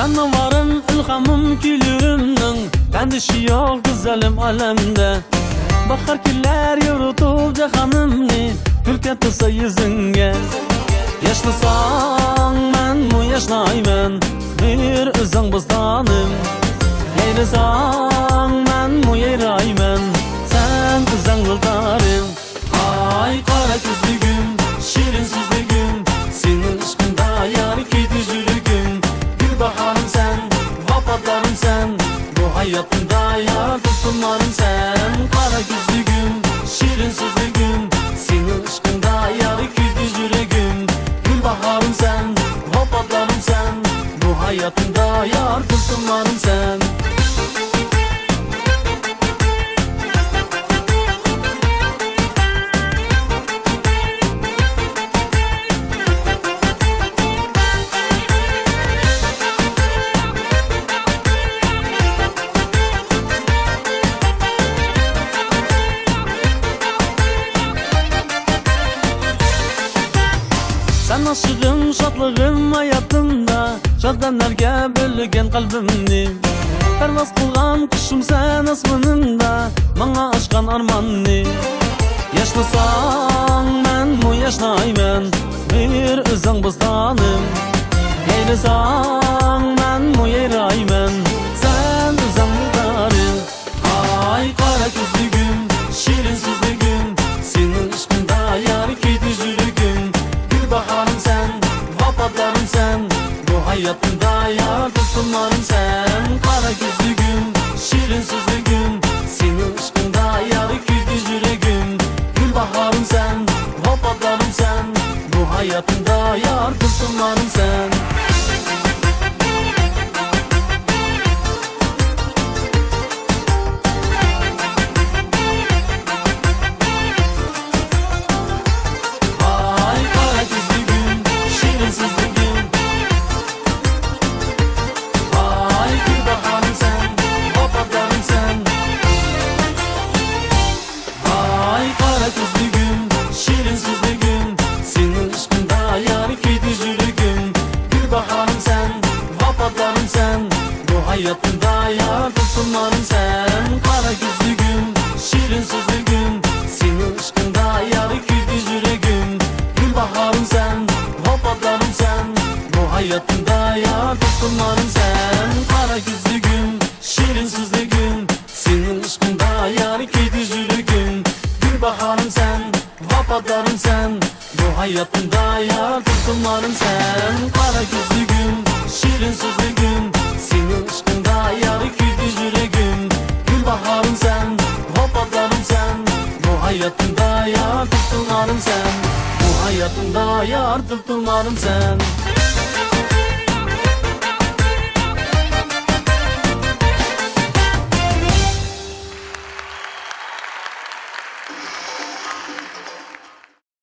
Senin varın ilhamım gülümün, bendişi yok güzelim alemde. Bakar killer yorutup cehanımni, gülke tutsa yüzünge. Yaşlısan ben mu yaşnaymen, bir özün bızdanım. Heyresan ben mu yeyraymen, sen özün yıldarım. Ay kara gözlügüm, şirin sözlügüm, senin ışkında yar kedi jülügüm. Gülbaharım sen, vafatlarım sen, bu hayatımda yar tutulmarım sen. Kara gözlügüm, şirin sözlügüm, senin ışkında yar kedi jülügüm. Gülbaharım sen, vafatlarım sen, bu hayatımda yar tutulmarım sen. Sen aşığım, şadlığım hayatımda, şademlerge bölügen kalbimni. Pervaz kılgan kuşum sen asmanında, bana aşkan armanni. Yaşlısan ben mu yaşnaymen, bir özün bızdanım. Heyresan ben mu yeyraymen, sen özün yıldarım. Ay kara gözlügüm, şirin sözlügüm, senin ışkında yar kedi jülügüm. Gülbaharım sen, vafatlarım sen, bu hayatımda yar tutulmarım sen. Kara gözlügüm, şirin sözlügüm, senin ışkında yar kedi jülügüm. Gülbaharım sen, vafatlarım sen, bu hayatımda yar tutulmarım sen. Hayatımda yar tutulmarım sen. Kara gözlügüm, şirin sözlügüm, senin ışkında yar kedi yüreğim. Gülbaharım sen, vafatlarım sen, bu hayatımda yar tutulmarım sen. Kara gözlügüm, şirin sözlügüm, senin ışkında yar kedi yüreğim. Gülbaharım sen, vafatlarım sen, bu hayatımda yar tutulmarım sen. Kara gözlügüm, şirin sözlügüm, senin ışkında yar kedi yüreğim. Gülbaharım sen, vafatlarım sen, bu hayatımda yar tutulmarım sen. Bu hayatımda yar tutulmarım sen.